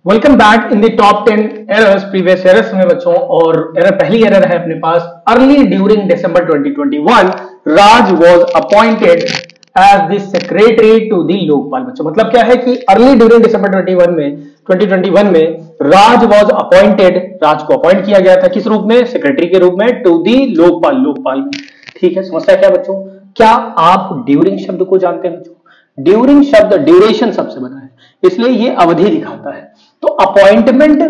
Welcome back in the top 10 errors previous errors में बच्चों। और एरर पहली एरर है अपने पास, early during December 2021 Raj was appointed as the secretary to the Lokpal. बच्चों मतलब क्या है कि अर्ली ड्यूरिंग दिसंबर 2021 में राज वाज अपॉइंटेड, राज को अपॉइंट किया गया था किस रूप में? सेक्रेटरी के रूप में टू द लोकपाल में। ठीक है, समस्या क्या बच्चों? क्या आप ड्यूरिंग शब्द को जानते हैं बच्चों? ड्यूरिंग शब्द ड्यूरेशन सबसे बड़ा है, इसलिए ये अवधि दिखाता है। तो अपॉइंटमेंट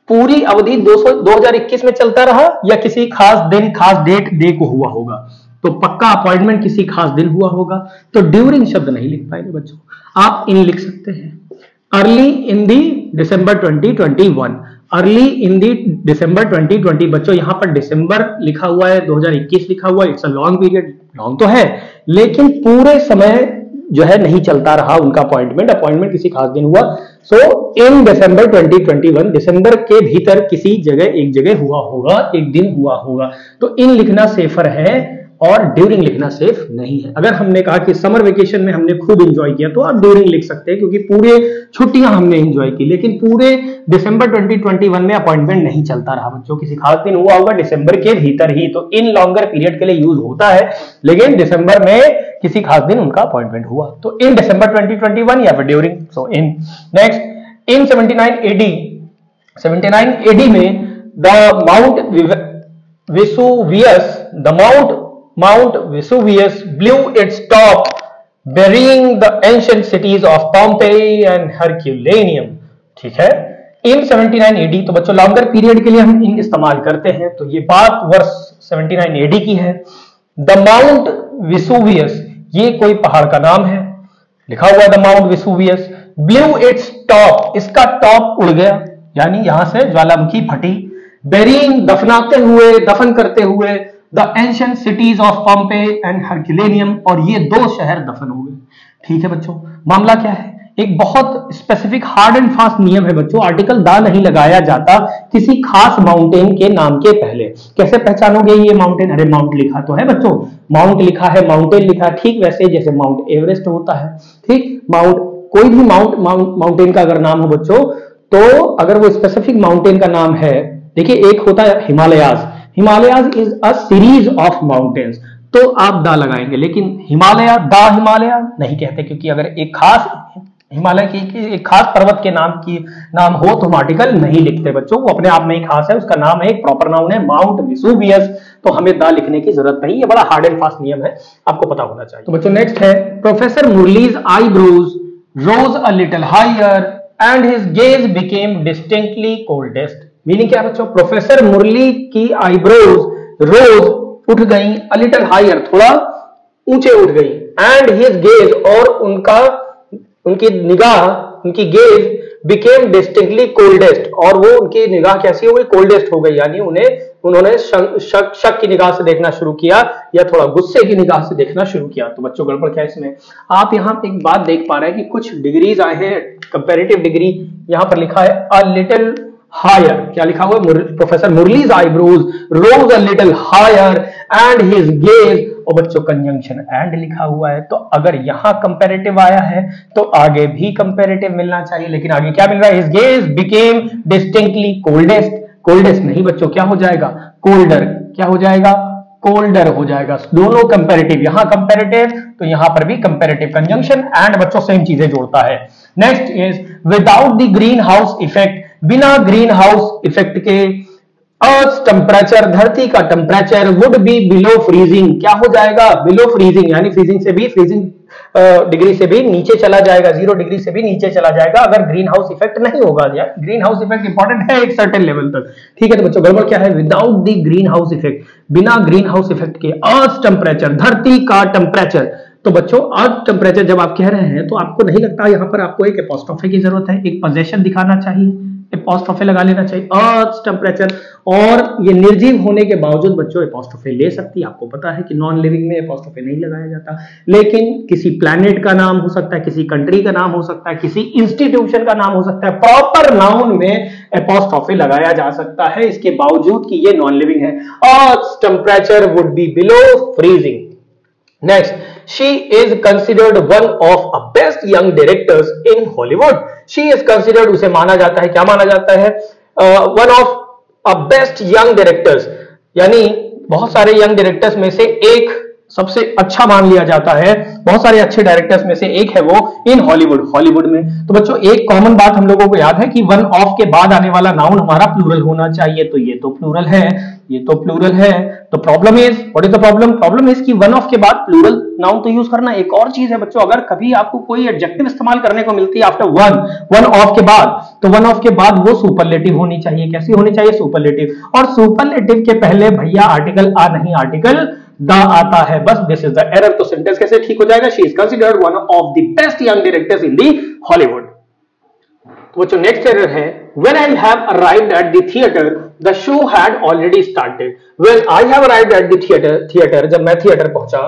पूरी अवधि 2021 में चलता रहा या किसी खास दिन खास डेट डे को हुआ होगा? तो पक्का अपॉइंटमेंट किसी खास दिन हुआ होगा, तो ड्यूरिंग शब्द नहीं लिख पाएंगे बच्चों। आप इन लिख सकते हैं early in the December 2021, early in दी दिसंबर 2020। बच्चों यहां पर दिसंबर लिखा हुआ है, 2021 लिखा हुआ है, it's a long period, long तो है लेकिन पूरे समय जो है नहीं चलता रहा उनका अपॉइंटमेंट किसी खास दिन हुआ। सो इन दिसंबर 2021, दिसंबर के भीतर किसी जगह एक जगह हुआ होगा, एक दिन हुआ होगा। तो इन लिखना सेफर है और ड्यूरिंग लिखना सेफ नहीं है। अगर हमने कहा कि समर वेकेशन में हमने खूब एंजॉय किया तो आप ड्यूरिंग लिख सकते हैं क्योंकि पूरे छुट्टियां हमने एंजॉय की, लेकिन पूरे दिसंबर 2021 में अपॉइंटमेंट नहीं चलता रहा बच्चों, किसी खास दिन हुआ होगा दिसंबर के भीतर ही। तो इन लॉन्गर पीरियड के लिए यूज होता है, लेकिन दिसंबर में किसी खास दिन उनका अपॉइंटमेंट हुआ तो इन दिसंबर 2021 या फिर during. So in next, in 79 AD में Mount Vesuvius blew its top, burying the ancient cities of Pompeii and Herculaneum। ठीक है, इन 79 AD, तो बच्चों लॉन्गर पीरियड के लिए हम इन इस्तेमाल करते हैं, तो ये बात वर्ष 79 AD की है। द माउंट विसुवियस, ये कोई पहाड़ का नाम है, लिखा हुआ the mount Vesuvius, blue its top, इसका टॉप उड़ गया, यानी यहां से ज्वालामुखी फटी। बेरिंग, दफनाते हुए, दफन करते हुए, the ancient cities of Pompeii and Herculaneum, और ये दो शहर दफन हो गए। ठीक है बच्चों, मामला क्या है? एक बहुत स्पेसिफिक हार्ड एंड फास्ट नियम है बच्चों, आर्टिकल दा नहीं लगाया जाता किसी खास माउंटेन के नाम के पहले। कैसे पहचानोगे ये माउंटेन? अरे माउंट लिखा तो है बच्चों, माउंट लिखा है, माउंटेन लिखा, ठीक वैसे जैसे माउंट एवरेस्ट होता है। ठीक, माउंट, कोई भी माउंटेन का अगर नाम हो बच्चों, तो अगर वो स्पेसिफिक माउंटेन का नाम है, देखिए एक होता है Himalayas is a series of mountains, तो आप दा लगाएंगे, लेकिन हिमालय नहीं कहते, क्योंकि अगर एक खास हिमालय की एक खास पर्वत के नाम हो तो हम आर्टिकल नहीं लिखते बच्चों, वो अपने आप में ही खास है, उसका नाम है, एक प्रॉपर नाउन है माउंट विसुवियस, तो हमें दा लिखने की जरूरत नहीं। ये बड़ा हार्ड एंड फास्ट नियम है, आपको पता होना चाहिए। तो बच्चों नेक्स्ट है, professor Murli's eyebrows rose a little higher and his gaze became distinctly coldest. Meaning क्या बच्चों? प्रोफेसर मुरली की आईब्रोज रोज उठ गई, अ लिटिल हायर, थोड़ा ऊंचे उठ गई, एंड हिज गेज, और उनकी निगाह, उनकी गेज बिकेम डिस्टिंक्टली कोल्डेस्ट, और वो उनकी निगाह कैसी हो गई? कोल्डेस्ट हो गई, यानी उन्होंने शक की निगाह से देखना शुरू किया या थोड़ा गुस्से की निगाह से देखना शुरू किया। तो बच्चों गड़बड़ क्या है इसमें? आप यहाँ पे एक बात देख पा रहे हैं कि कुछ डिग्रीज आए हैं, कंपैरेटिव डिग्री, यहां पर लिखा है अ लिटिल हायर, क्या लिखा हुआ है? Professor Murli's eyebrows rose a little higher and his gaze, और बच्चों कंजंक्शन एंड लिखा हुआ है, तो अगर यहां कंपैरेटिव आया है तो आगे भी कंपैरेटिव मिलना चाहिए, लेकिन आगे क्या मिल रहा है? His gaze became distinctly coldest, coldest नहीं बच्चों, क्या हो जाएगा? कोल्डर, क्या हो जाएगा? कोल्डर हो जाएगा। दोनों कंपैरेटिव, यहां कंपैरेटिव तो यहां पर भी कंपैरेटिव, कंजंक्शन एंड बच्चों सेम चीजें जोड़ता है। Next is without the green house effect, बिना ग्रीन हाउस इफेक्ट के अर्थ टेम्परेचर, धरती का temperature would be below freezing, क्या हो जाएगा? बिलो फ्रीजिंग, यानी फ्रीजिंग डिग्री से भी नीचे चला जाएगा, 0 डिग्री से भी नीचे चला जाएगा अगर ग्रीन हाउस इफेक्ट नहीं होगा। ग्रीन हाउस इफेक्ट इंपॉर्टेंट है एक सर्टेन लेवल तक। ठीक है, तो बच्चों गड़बड़ क्या है? Without the green house effect, बिना ग्रीन हाउस इफेक्ट के अर्थ टेम्परेचर, धरती का टेम्परेचर। तो बच्चों अर्थ टेम्परेचर जब आप कह रहे हैं तो आपको नहीं लगता यहां पर आपको एक एपोस्ट्रोफे की जरूरत है, एक पोजीशन दिखाना चाहिए, एपोस्ट्रोफे लगा लेना चाहिए, अर्थ टेम्परेचर। और ये निर्जीव होने के बावजूद बच्चों एपोस्ट्रोफे ले सकती है, आपको पता है कि नॉन लिविंग में एपोस्ट्रोफे नहीं लगाया जाता, लेकिन किसी प्लैनेट का नाम हो सकता है, किसी कंट्री का नाम हो सकता है, किसी इंस्टीट्यूशन का नाम हो सकता है, प्रॉपर नाउन में एपोस्ट्रोफे लगाया जा सकता है, इसके बावजूद कि ये नॉन लिविंग है। Earth temperature would be below freezing. Next, she is considered one of a best young directors in Hollywood. She is considered, उसे माना जाता है, क्या माना जाता है? One of a best young directors, यानी बहुत सारे यंग डायरेक्टर्स में से एक सबसे अच्छा मान लिया जाता है, बहुत सारे अच्छे डायरेक्टर्स में से एक है वो इन हॉलीवुड में। तो बच्चों एक कॉमन बात हम लोगों को याद है कि वन ऑफ के बाद आने वाला नाउन हमारा प्लूरल होना चाहिए, तो ये तो प्लूरल है, ये तो प्लूरल है। तो problem is, what is the problem? Problem is कि वन ऑफ के बाद प्लूरल नाउन तो यूज करना। एक और चीज है बच्चों, अगर कभी आपको कोई एडजेक्टिव इस्तेमाल करने को मिलती है आफ्टर वन ऑफ के बाद, तो वन ऑफ के बाद वो सुपरलेटिव होनी चाहिए। कैसी होनी चाहिए? सुपरलेटिव। और सुपरलेटिव के पहले भैया आर्टिकल आ नहीं, आर्टिकल द आता है, बस दिस इज द एरर। तो सेंटेंस कैसे ठीक हो जाएगा? She is considered one of the best young directors in the Hollywood. तो बच्चों नेक्स्ट एरर है, when I have arrived at the theatre the show had already started. When I have arrived at the theatre, जब मैं theatre पहुंचा,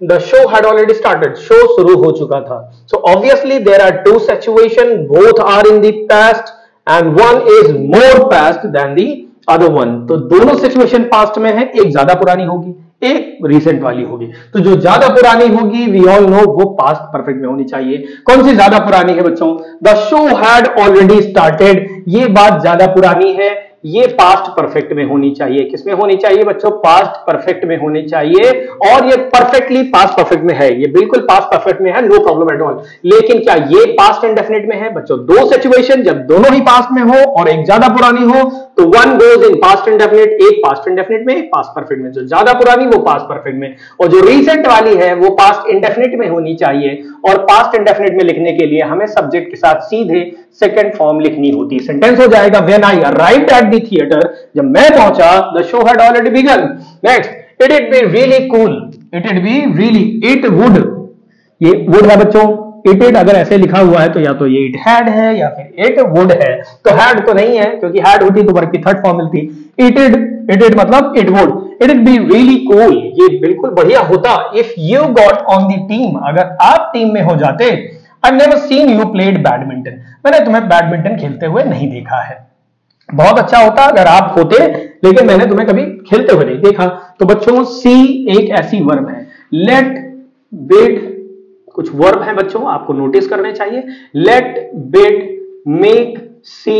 the show had already started, show शुरू हो चुका था। So obviously there are two situation, both are in the past and one is more past than the other one. तो दोनों situation past में है, एक ज्यादा पुरानी होगी, एक रिसेंट वाली होगी। तो जो ज्यादा पुरानी होगी, वी ऑल नो, वो पास्ट परफेक्ट में होनी चाहिए। कौन सी ज्यादा पुरानी है बच्चों? The show had already started, ये बात ज्यादा पुरानी है, ये पास्ट परफेक्ट में होनी चाहिए। किसमें होनी चाहिए बच्चों? पास्ट परफेक्ट में होनी चाहिए, और ये परफेक्टली पास्ट परफेक्ट में है, ये बिल्कुल पास्ट परफेक्ट में है, नो प्रॉब्लम एट ऑल। लेकिन क्या ये पास्ट इंडेफिनिट में है बच्चों? दो सिचुएशन जब दोनों ही पास्ट में हो और एक ज्यादा पुरानी हो, तो one goes in past indefinite, एक पास्ट इंडेफिनिट में, एक पास्ट परफेक्ट में। जो ज्यादा पुरानी वो पास्ट परफेक्ट में, और जो रीसेंट वाली है वो पास्ट इंडेफिनिट में होनी चाहिए। और पास्ट इंडेफिनिट में लिखने के लिए हमें सब्जेक्ट के साथ सीधे सेकंड फॉर्म लिखनी होती है। सेंटेंस हो जाएगा, when I arrived at the theatre, जब मैं पहुंचा, the show had already begun. Next, it would be really cool, it would be really, it would, ये वुड है बच्चों, इट अगर ऐसे लिखा हुआ है तो या तो ये इट हैड है या फिर इट वुड है। तो हैड तो नहीं है, क्योंकि हैड होती तो वर्ब की थर्ड फॉर्म मिलती। इट मतलब it would, it would be really cool, ये बिल्कुल बढ़िया होता, if you got on the team, अगर आप टीम में हो जाते। I've never seen you played badminton, मैंने तुम्हें बैडमिंटन खेलते हुए नहीं देखा है। बहुत अच्छा होता अगर आप होते, लेकिन मैंने तुम्हें कभी खेलते हुए नहीं देखा। तो बच्चों सी एक ऐसी वर्ब है, लेट, बिड, कुछ वर्ब है बच्चों आपको नोटिस करने चाहिए। Let, bid, make, see,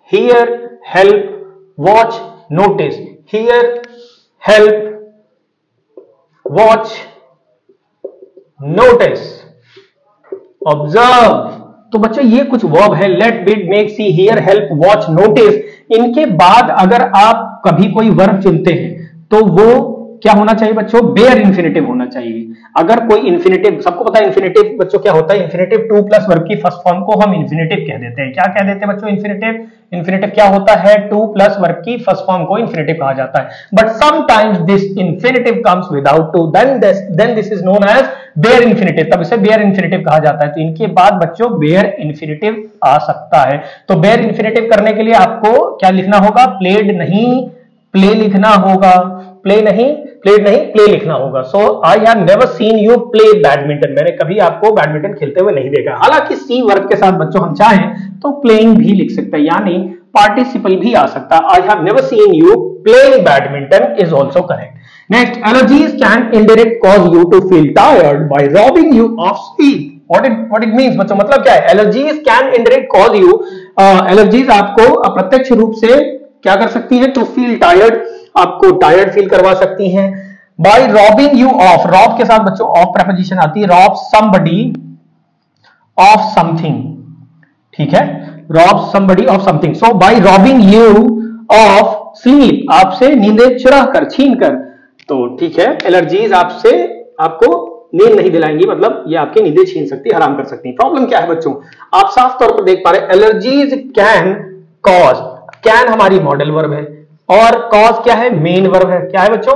hear, help, watch, notice. Hear, help, watch, notice, observe. तो बच्चों ये कुछ वर्ब है, let, bid, make, see, hear, help, watch, notice. इनके बाद अगर आप कभी कोई वर्ब चुनते हैं तो वो क्या होना चाहिए बच्चों? बेयर इन्फिनेटिव होना चाहिए। अगर कोई इन्फिनेटिव, सबको पता है इन्फिनेटिव बच्चों क्या होता है? इन्फिनेटिव टू प्लस वर्ब की फर्स्ट फॉर्म को हम इन्फिनेटिव कह देते हैं। क्या कह देते हैं बच्चों? इन्फिनेटिव। इन्फिनेटिव क्या होता है? टू प्लस वर्ब की फर्स्ट फॉर्म को इन्फिनेटिव कहा जाता है। But sometimes this infinitive comes without to, then this is known as bare infinitive, तब इसे बेयर इन्फिनेटिव कहा जाता है। तो इनके बाद बच्चों बेयर इन्फिनेटिव आ सकता है। तो बेयर इन्फिनेटिव करने के लिए आपको क्या लिखना होगा? प्लेड नहीं, प्ले लिखना होगा। प्ले नहीं, प्लेड नहीं, प्ले लिखना होगा। So I have never seen you play badminton, मैंने कभी आपको बैडमिंटन खेलते हुए नहीं देखा। हालांकि सी वर्ब के साथ बच्चों हम चाहें तो प्लेइंग भी लिख सकते हैं, यानी पार्टिसिपल भी आ सकता है। I have never seen you playing badminton is also correct. Next, allergies can indirect cause you to feel tired by robbing you of sleep. What it means बच्चों, मतलब क्या है? Allergies can indirect cause you, allergies आपको अप्रत्यक्ष रूप से क्या कर सकती है? टू फील टायर्ड, आपको टायर्ड फील करवा सकती हैं। By robbing you of, rob के साथ बच्चों ऑफ प्रेपोजिशन आती है, रॉब समबडी ऑफ समथिंग, ठीक है? Rob somebody of something. So by robbing you of sleep, आपसे नींदें चुरा कर, छीन कर। तो ठीक है, एलर्जीज आपसे आपको नींद नहीं दिलाएंगी, मतलब ये आपकी नींदें छीन सकती, हराम कर सकती। प्रॉब्लम क्या है बच्चों? आप साफ तौर पर देख पा रहे, एलर्जीज कैन कॉज, कैन हमारी मॉडल वर्ब है और कॉज क्या है? मेन वर्ब है। क्या है बच्चों?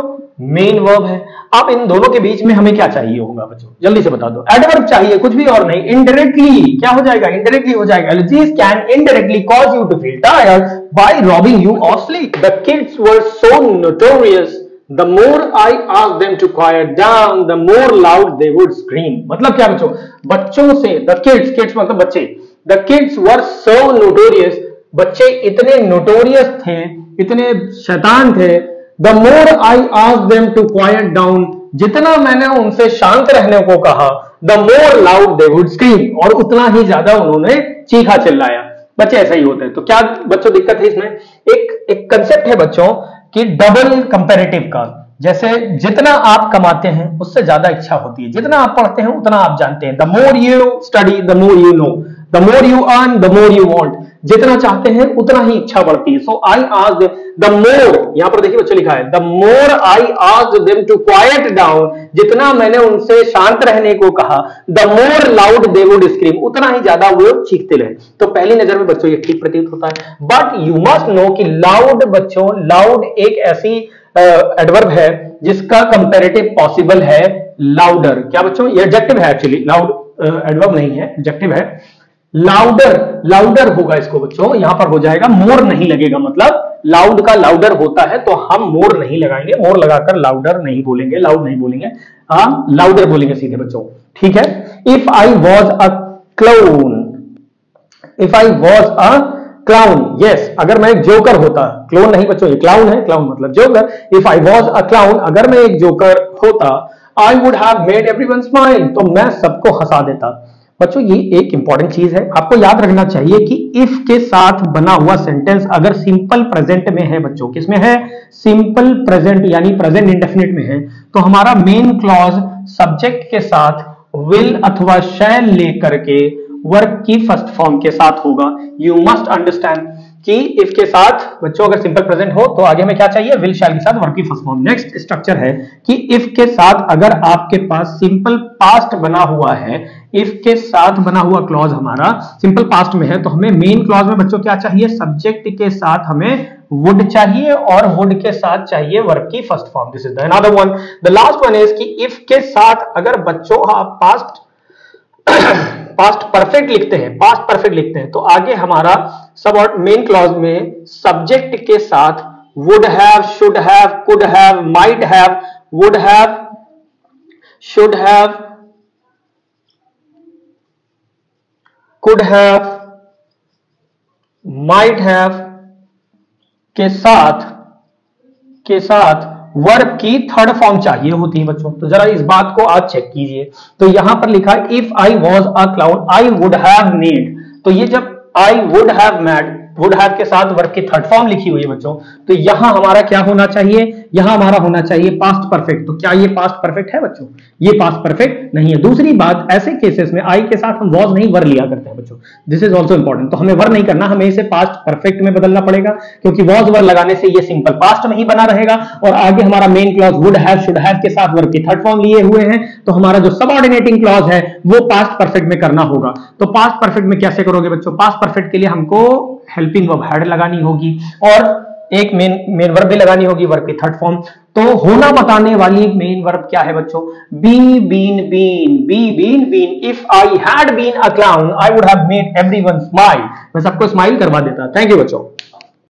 मेन वर्ब है। अब इन दोनों के बीच में हमें क्या चाहिए होगा बच्चों? जल्दी से बता दो। एडवर्ब चाहिए, कुछ भी और नहीं। इनडायरेक्टली क्या हो जाएगा? इनडायरेक्टली हो जाएगा। Allergies can indirectly cause you to feel tired by robbing you of sleep. The kids were so notorious, the more I asked them to quiet down, the more loud they would scream। मतलब क्या बच्चों? बच्चों से, the kids मतलब बच्चे, the kids were so notorious, बच्चे इतने notorious थे, इतने शैतान थे। the more I asked them to quiet down, जितना मैंने उनसे शांत रहने को कहा, the more loud they would scream, और उतना ही ज्यादा उन्होंने चीखा चिल्लाया। बच्चे ऐसा ही होता है। तो क्या बच्चों दिक्कत है इसमें? एक कंसेप्ट है बच्चों कि डबल कंपैरेटिव का, जैसे जितना आप कमाते हैं उससे ज्यादा इच्छा होती है, जितना आप पढ़ते हैं उतना आप जानते हैं। The more you study the more you know, the more you earn the more you want, जितना चाहते हैं उतना ही इच्छा बढ़ती है। सो आई आस्क्ड द मोर, यहां पर देखिए बच्चों लिखा है the more I asked them to quiet down, जितना मैंने उनसे शांत रहने को कहा, the more loud they would scream, उतना ही ज्यादा वो चीखते रहे। तो पहली नजर में बच्चों ये ठीक प्रतीत होता है। बट यू मस्ट नो कि लाउड बच्चों, लाउड एक ऐसी एडवर्ब है जिसका कंपैरेटिव पॉसिबल है लाउडर। क्या बच्चों? ये एडजेक्टिव है एक्चुअली, लाउड एडवर्ब नहीं है, एडजेक्टिव है। लाउडर, लाउडर होगा इसको बच्चों, यहां पर हो जाएगा मोर नहीं लगेगा, मतलब लाउड का लाउडर होता है तो हम मोर नहीं लगाएंगे, मोर लगाकर लाउडर नहीं बोलेंगे, लाउड नहीं बोलेंगे, हम लाउडर बोलेंगे सीधे बच्चों। ठीक है। If I was a clown, if I was a clown, yes, अगर मैं एक जोकर होता, क्लोन नहीं बच्चों, ये क्लाउन है, क्लाउन मतलब joker. If I was a clown, अगर मैं एक जोकर होता, आई would have made everyone smile, तो मैं सबको हंसा देता। बच्चों ये एक इंपॉर्टेंट चीज है, आपको याद रखना चाहिए कि इफ के साथ बना हुआ सेंटेंस अगर सिंपल प्रेजेंट में है बच्चों, किसमें है? सिंपल प्रेजेंट यानी प्रेजेंट इंडेफिनिट में है, तो हमारा मेन क्लॉज सब्जेक्ट के साथ विल अथवा शैल लेकर के वर्ब की फर्स्ट फॉर्म के साथ होगा। यू मस्ट अंडरस्टैंड कि इफ के साथ बच्चों अगर सिंपल प्रेजेंट हो तो आगे में क्या चाहिए? विल शैल के साथ वर्ब की फर्स्ट फॉर्म। नेक्स्ट स्ट्रक्चर है कि इफ के साथ अगर आपके पास सिंपल पास्ट बना हुआ है, इफ के साथ बना हुआ क्लॉज हमारा सिंपल पास्ट में है, तो हमें मेन क्लॉज में बच्चों क्या चाहिए? सब्जेक्ट के साथ हमें वुड चाहिए और वुड के साथ चाहिए वर्ब की first form. This is the another one. The last one is कि इफ के साथ अगर बच्चों आप पास्ट परफेक्ट लिखते हैं, पास्ट परफेक्ट लिखते हैं, तो आगे हमारा सब और मेन क्लॉज में सब्जेक्ट के साथ would have, should have, could have, might have, would have, should have, could have, might have के साथ वर्ब की थर्ड फॉर्म चाहिए होती है बच्चों। तो जरा इस बात को आज चेक कीजिए। तो यहां पर लिखा है if I was a clown I would have made, तो ये जब आई would have made, would have के साथ वर्ब की थर्ड फॉर्म लिखी हुई है बच्चों, तो यहां हमारा क्या होना चाहिए? यहां हमारा होना चाहिए पास्ट परफेक्ट। तो क्या ये पास्ट परफेक्ट है बच्चों? ये पास्ट परफेक्ट नहीं है। दूसरी बात, ऐसे केसेस में आई के साथ हम वॉज नहीं वर लिया करते हैं बच्चों, दिस इज ऑल्सो इंपॉर्टेंट। तो हमें वर नहीं करना, हमें इसे पास्ट परफेक्ट में बदलना पड़ेगा, क्योंकि वॉज वर लगाने से ये सिंपल पास्ट में ही बना रहेगा और आगे हमारा main clause would have, should have के साथ वर्ब की थर्ड फॉर्म लिए हुए हैं, तो हमारा जो सबऑर्डिनेटिंग क्लॉज है वो पास्ट परफेक्ट में करना होगा। तो पास्ट परफेक्ट में कैसे करोगे बच्चों? पास्ट परफेक्ट के लिए हमको हेल्पिंग वर्ब हैड लगानी होगी और एक मेन वर्ब भी लगानी होगी, वर्ब की थर्ड फॉर्म। तो होना बताने वाली मेन वर्ब क्या है बच्चों? Be, been, been, be, been, been. If I had been a clown I would have made everyone smile, मैं सबको स्माइल करवा देता। थैंक यू बच्चों।